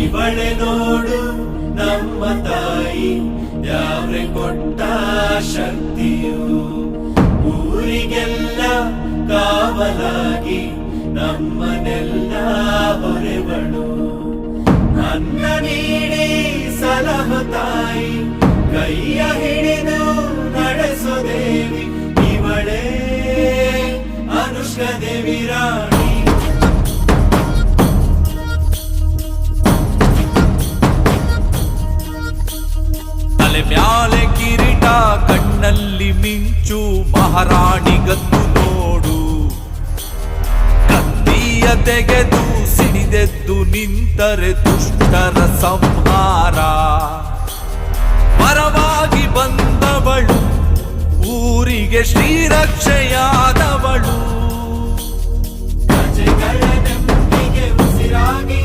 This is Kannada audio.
ಇವಳೆ ನೋಡು ನಮ್ಮ ತಾಯಿ ಯಾವ್ರೆ ಕೊಟ್ಟ ಶಕ್ತಿಯು, ಊರಿಗೆಲ್ಲ ಕಾವಲಾಗಿ ನಮ್ಮನೆಲ್ಲ ಹೊರೆವಳು. ಅನ್ನ ನೀಡಿ ಸಲಹು ತಾಯಿ, ಕೈಯ ಹಿಡಿದು ನಡೆಸೋ ದೇವಿ ಇವಳೇ ಅನುಷ್ಕಾ ದೇವಿ ರಾಣಿ. ತಲೆ ಮ್ಯಾಲೆ ಕಿರೀಟ, ಕಣ್ಣಲ್ಲಿ ಮಿಂಚು, ಮಹಾರಾಣಿಗತ್ತು ನೋಡು. ಕತ್ತಿಯ ತೆಗೆದು ಸಿಡಿದೆದ್ದು ನಿಂತರೆ ದುಷ್ಟರ ಸಂಹಾರ. ಪರವಾಗಿ ಬಂದವಳು, ಊರಿಗೆ ಶ್ರೀರಕ್ಷೆಯಾದವಳು. ಪ್ರಜೆಗಳ ನೆಮ್ಮದಿಗೆ ಉಸಿರಾಗಿ